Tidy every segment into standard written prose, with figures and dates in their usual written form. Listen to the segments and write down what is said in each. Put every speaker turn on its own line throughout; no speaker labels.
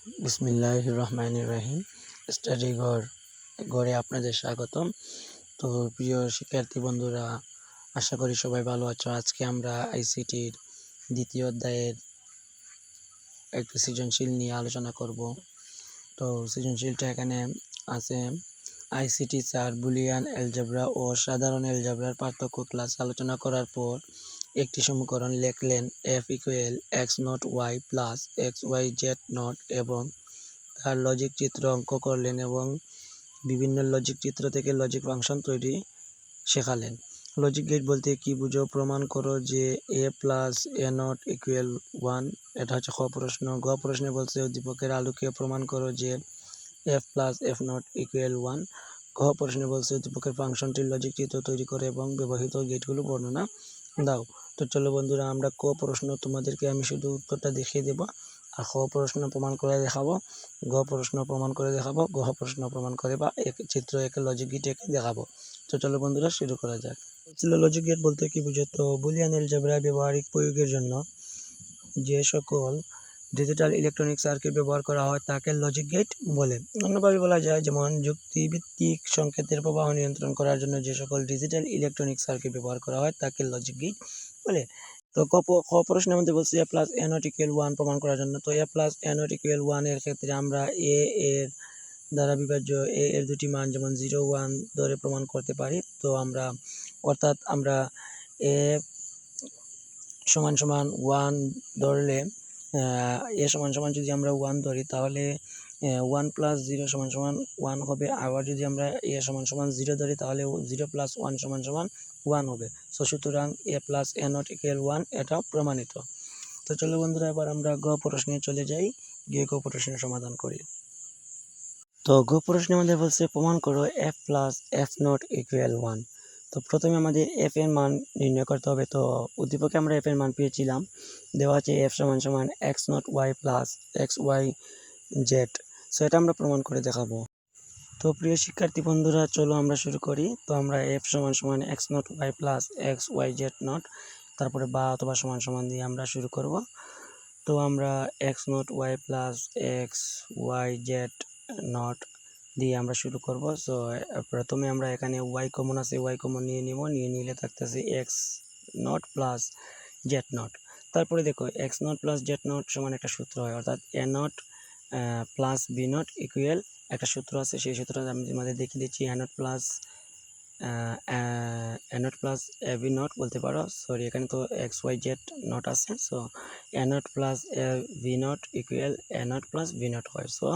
বিসমিল্লাহির রহমানির রহিম। স্টাডি ঘরে আপনাদের স্বাগতম। তো প্রিয় শিক্ষার্থী বন্ধুরা, আশা করি সবাই ভালো আছো। আজকে আমরা আইসিটির দ্বিতীয় অধ্যায়ের একটি সৃজনশীল নিয়ে আলোচনা করব। তো সৃজনশীলটা এখানে আছে আইসিটি 4 বুলিয়ান অ্যালজেব্রা ও সাধারণ অ্যালজেব্রার পার্থক্য। ক্লাস আলোচনা করার পর একটি সমীকরণ লিখলেন f equal X not Y plus X Y Z not এবং তার লজিক চিত্র অঙ্ক করলেন এবং বিভিন্ন লজিক চিত্র থেকে লজিক ফাংশন তৈরি শেখালেন। লজিক গেট বলতে কি বুঝো? প্রমাণ করো যে a plus a not equal 1। এটা হচ্ছে খ প্রশ্ন। গ প্রশ্নে বলছে উদ্দীপকের আলোকে প্রমাণ করো যে f plus f not equal 1। ঘ প্রশ্নে বলছে উদ্দীপকের ফাংশনটির লজিক চিত্র তৈরি করে এবং ব্যবহৃত গেটগুলো বর্ণনা দাও। তো চলো বন্ধুরা, আমরা ক প্রশ্ন তোমাদেরকে আমি শুধু উত্তরটা দেখিয়ে দেব, আর খ প্রশ্ন প্রমাণ করে দেখাবো, গ প্রশ্ন প্রমাণ করে দেখাবো, গ প্রশ্ন প্রমাণ করে বা চিত্র একে লজিক গেট একে দেখাবো। তো চলো বন্ধুরা, শুরু করা যাক। লজিক গেট বলতে কি বুঝো? তো বুলিয়ান অ্যালজেব্রা ব্যবহারিক প্রয়োগের জন্য যে সকল ডিজিটাল ইলেকট্রনিক সার্কিট ব্যবহার করা হয় তাকে লজিক গেট বলে। অন্যভাবে বলা যায়, যেমন যুক্তিভিত্তিক সংকেতের প্রবাহ নিয়ন্ত্রণ করার জন্য যে সকল ডিজিটাল ইলেকট্রনিক সার্কিট ব্যবহার করা হয় তাকে লজিক গেট বলে। তো খ প্রশ্নের মধ্যে বলছি a plus a not equal 1 প্রমাণ করার জন্য। তো a plus a not equal 1 এর ক্ষেত্রে আমরা a এর দ্বারা বিভাজ্য a এর দুটি মান যেমন 0, 1 ধরে প্রমাণ করতে পারি। তো আমরা a সমান সমান 1 ধরলে a সমান সমান যদি আমরা 1 ধরি তাহলে 1 প্লাস 0 সমান সমান 1 হবে। আবার যদি আমরা a সমান সমান 0 ধরি তাহলে 0 প্লাস 1 সমান সমান 1 হবে। সুতরাং a plus a not equal 1 এটা প্রমাণিত। তো চলো বন্ধুরা, এবার আমরা গ প্রশ্নে চলে যাই, গিয়ে গ প্রশ্নের সমাধান করি। তো গ প্রশ্নের মধ্যে বলছে প্রমাণ করো f plus f not equal 1। তো প্রথমে আমাদের f এর মান নির্ণয় করতে হবে। তো উদ্দীপকে আমরা f এর মান পেয়েছিলাম, দেওয়া আছে f সমান সমান X not Y plus X Y Z. So এটা আমরা প্রমাণ করে দেখাবো। তো প্রিয় শিক্ষার্থী বন্ধুরা, চলো আমরা শুরু করি। তো আমরা f সমান সমান X not Y plus X Y Z not, তারপরে বা অথবা সমান সমান দিয়ে আমরা শুরু করব। তো আমরা X not Y plus X Y Z not দিয়ে আমরা শুরু করব। সো প্রথমে আমরা এখানে ওয়াই কমন আছে, ওয়াই কমন নিয়ে নিব, নিয়ে নিলে থাকতেছে X not plus Z not. তারপরে দেখো X not plus Z not সমান একটা সূত্র হয়, অর্থাৎ A not plus B not equal একটা সূত্র আছে। সেই সূত্রটা আমি তোমাদের দেখিয়ে দিচ্ছি। A not plus A B not বলতে পারো, সরি এখানে তো এক্স ওয়াই জেড নট আছে। So A not plus A B not equal A not plus B not হয়। সো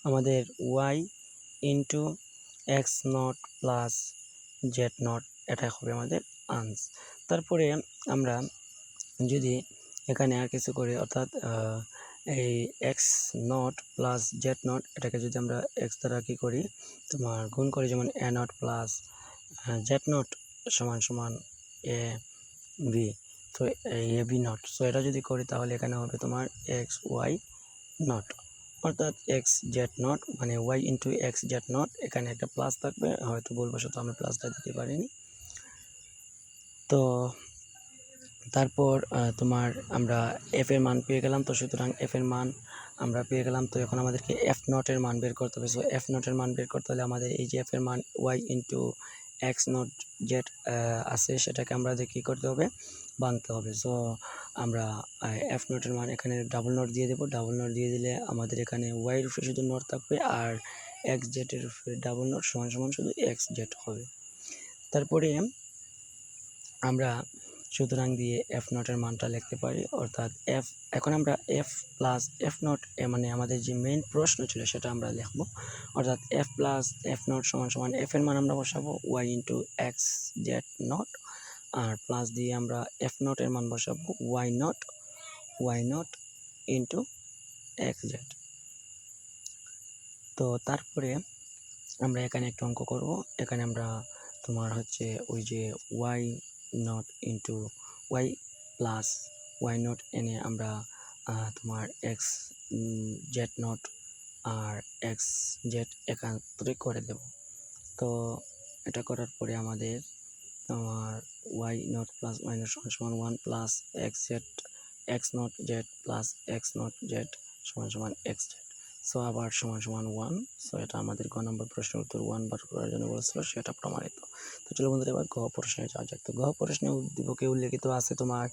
আমাদের Y into X not plus Z not এটা হবে আমাদের আনস। তারপরে আমরা যদি এখানে আর কিছু করি, অর্থাৎ এই x not plus Z not এটাকে যদি আমরা এক্স দ্বারা কী করি, তোমার গুণ করি, যেমন এ নট প্লাস জেড নট সমান সমান এ বি, তো এ বি নট। সো এটা যদি করি তাহলে এখানে হবে তোমার এক্স ওয়াই নট, অর্থাৎ এক্স জেড নট মানে Y into X Z not. এখানে একটা প্লাস থাকবে, হয়তো ভুলবশত আমি প্লাসটা দিতে পারিনি। তো তারপর তোমার আমরা এফ এর মান পেয়ে গেলাম। তো সুতরাং এফ এর মান আমরা পেয়ে গেলাম। তো এখন আমাদেরকে এফ নটের মান বের করতে হবে। সো এফ নটের মান বের করতে হলে আমাদের এই যে এফ এর মান Y into X not Z আছে, সেটাকে আমাদের কী করতে হবে, বানতে হবে। সো আমরা এফ নটের মান এখানে ডাবল নট দিয়ে দেবো। ডাবল নট দিয়ে দিলে আমাদের এখানে ওয়াইয়ের উপরে শুধু নট থাকবে, আর এক্স জেডের উপরে ডাবল নট সমান সমান শুধু এক্স জেড হবে। তারপরে আমরা সুতরাং দিয়ে এফ নটের মানটা লিখতে পারি, অর্থাৎ এফ। এখন আমরা এফ প্লাস এফ নট মানে আমাদের যে মেইন প্রশ্ন ছিল সেটা আমরা লিখব, অর্থাৎ এফ প্লাস এফ নট সমান সমান এফ এর মান আমরা বসাবো Y into X Z not, আর প্লাস দিয়ে আমরা এফ নটের মান বসাবো Y not into X Z. তো তারপরে আমরা এখানে একটা অঙ্ক করব। এখানে আমরা তোমার হচ্ছে ওই যে Y not into Y plus Y naught এনে আমরা তোমার এক্স জেড নট আর এক্স জেড একান্তরে করে দেব। তো এটা করার পরে আমাদের তোমার Y naught plus Y naught সমান সমান 1 plus X not Z plus X not Z সমান সমান এক্স জেড। সো আবার সমান সমান 1। সো এটা আমাদের গ নম্বর প্রশ্নের উত্তর 1 বার করার জন্য বলেছিল, সেটা প্রমাণিত। তো চলো বন্ধুরা এবার গ প্রশ্নে যাওয়া যাক। তো গ প্রশ্নে উদ্দীপকে উল্লেখিত আছে তোমার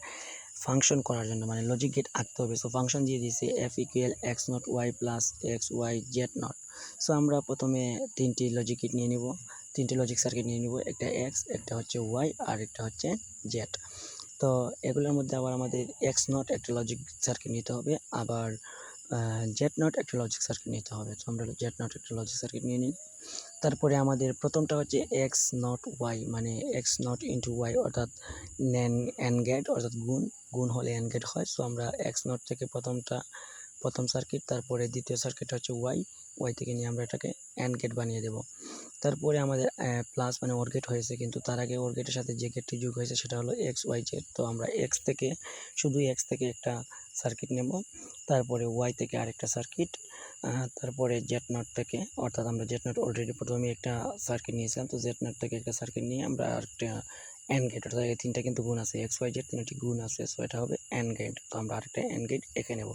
ফাংশন করার জন্য, মানে লজিক গেট আঁকতে হবে। সো ফাংশন দিয়ে দিয়েছে F equal X not Y plus X Y Z not. So আমরা প্রথমে তিনটি লজিক গেট নিয়ে নিব, তিনটি লজিক সার্কিট নিয়ে নিব, একটা এক্স, একটা হচ্ছে ওয়াই, আর একটা হচ্ছে জেড। তো এগুলোর মধ্যে আবার আমাদের এক্স নট একটা লজিক সার্কিট নিতে হবে, আবার জেড নট একটা লজিক সার্কিট নিতে হবে। তো আমরা জেড নট একটা লজিক সার্কিট নিয়ে নিই। তারপরে আমাদের প্রথমটা হচ্ছে এক্স নট ওয়াই, মানে এক্স নট ইন্টু ওয়াই, অর্থাৎ এন গেট, অর্থাৎ গুণ হলে এন গেট হয়। সো আমরা এক্স নট থেকে প্রথম সার্কিট, তারপরে দ্বিতীয় সার্কিট হচ্ছে ওয়াই থেকে নিয়ে আমরা এটাকে এন গেট বানিয়ে দেব। তারপরে আমাদের প্লাস মানে ওর গেট হয়েছে, কিন্তু তার আগে ওর গেটের সাথে যে গেটটি যোগ হয়েছে সেটা হলো এক্স ওয়াই জেড। তো আমরা শুধু এক্স থেকে একটা সার্কিট নেব, তারপরে ওয়াই থেকে আরেকটা সার্কিট, তারপরে জেড নট থেকে, অর্থাৎ আমরা জেড নট অলরেডি প্রথমে একটা সার্কিট নিয়েছিলাম, তো জেড নট থেকে একটা সার্কিট নিয়ে আমরা আরেকটা এন গেট, অর্থাৎ এই তিনটা কিন্তু গুণ আছে, এক্স ওয়াই জেড তিনটি গুণ আছে, সো এটা হবে এন গেট। তো আমরা আরেকটা এন গেট এঁকে নেব।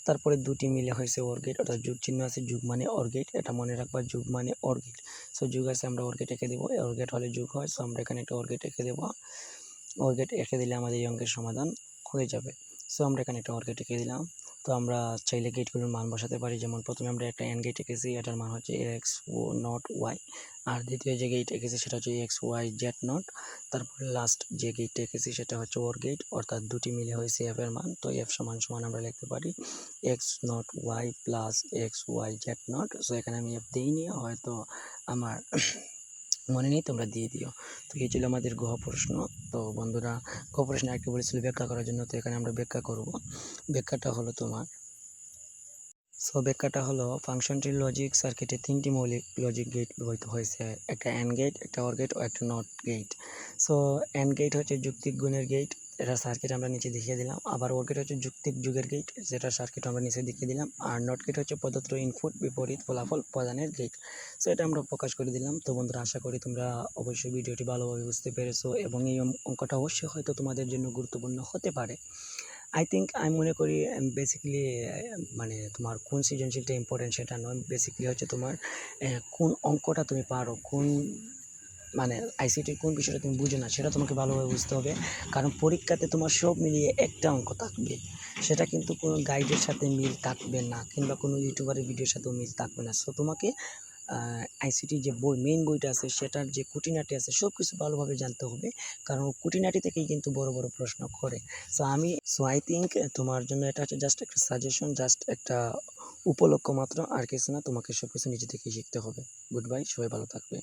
তারপরে দুটি মিলে হয়েছে ওর গেট, অর্থাৎ যুগ চিহ্ন আছে, যুগ মানে ওর গেট, এটা মনে রাখবা, যুগ মানে ওর গেট। সো যুগ আছে, আমরা ওর গেট এঁকে দেবো, ওর গেট হলে যুগ হয়, সো আমরা এখানে একটা ওর গেট এঁকে দেবো। ওর গেট এঁকে দিলে আমাদের এই অঙ্কের সমাধান হয়ে যাবে। সো আমরা এখানে একটা ওর গেট এঁকে দিলাম। তো আমরা চাইলে গেটগুলোর মান বসাতে পারি, যেমন প্রথমে আমরা একটা এন গেট এঁকেছি, এটার মান হচ্ছে এক্স ও নট ওয়াই, আর দ্বিতীয় যে গেট এঁকেছি সেটা হচ্ছে এক্স ওয়াই জেড নট, তারপরে লাস্ট যে গেটটা এঁকেছি সেটা হচ্ছে ওর গেট, অর্থাৎ দুটি মিলে হয়েছে এফ এর মান। তো এফ সমান সমান আমরা লিখতে পারি X not Y plus X Y Z not. So এখানে আমি এফ দিইনি, হয়তো আমার মনে নেই, তোমরা দিয়ে দিও। তো এই ছিল আমাদের গহ প্রশ্ন। তো বন্ধুরা, গহ প্রশ্নে আরেকটু বলেছিল ব্যাখ্যা করার জন্য, তো এখানে আমরা ব্যাখ্যা করব। ব্যাখ্যাটা হলো তোমার, ব্যাখ্যাটা হলো ফাংশনটির লজিক সার্কিটে তিনটি মৌলিক লজিক গেট ব্যবহৃত হয়েছে, একটা অ্যান্ড গেট, একটা অর গেট ও একটা not gate. So and gate হচ্ছে যুক্তিক গুণের গেট, এটা সার্কিট আমরা নিচে দেখিয়ে দিলাম। আবার অর গেট হচ্ছে যুক্তিক যুগের গেট, যেটা সার্কিট আমরা নিচে দেখিয়ে দিলাম। আর নট গেট হচ্ছে প্রদত্ত ইনপুট বিপরীত ফলাফল প্রদানের গেট। সো এটা আমরা প্রকাশ করে দিলাম। তো বন্ধুরা, আশা করি তোমরা অবশ্যই ভিডিওটি ভালোভাবে বুঝতে পেরেছো, এবং এই অঙ্কটা অবশ্যই হয়তো তোমাদের জন্য গুরুত্বপূর্ণ হতে পারে। আমি মনে করি বেসিক্যালি মানে তোমার কোন সৃজনশীলটা ইম্পর্টেন্ট সেটা নয়, বেসিক্যালি হচ্ছে তোমার কোন অঙ্কটা তুমি পারো, কোন মানে আইসিটির কোন বিষয়টা তুমি বুঝো না সেটা তোমাকে ভালোভাবে বুঝতে হবে। কারণ পরীক্ষাতে তোমার সব মিলিয়ে একটা অঙ্ক থাকবে, সেটা কিন্তু কোনো গাইডের সাথে মিল থাকবে না, কিংবা কোনো ইউটিউবারের ভিডিওর সাথেও মিল থাকবে না। সো তোমাকে আইসিটি যে মেইন বইটা আছে সেটার যে খুঁটিনাটি আছে সব কিছু ভালোভাবে জানতে হবে, কারণ খুঁটিনাটি থেকেই কিন্তু বড় বড় প্রশ্ন করে। সো আই থিঙ্ক তোমার জন্য এটা হচ্ছে জাস্ট একটা সাজেশন, জাস্ট একটা উপলক্ষ মাত্র, আর কিছু না। তোমাকে সব কিছু নিজে থেকেই শিখতে হবে। গুড বাই, সবাই ভালো থাকবে।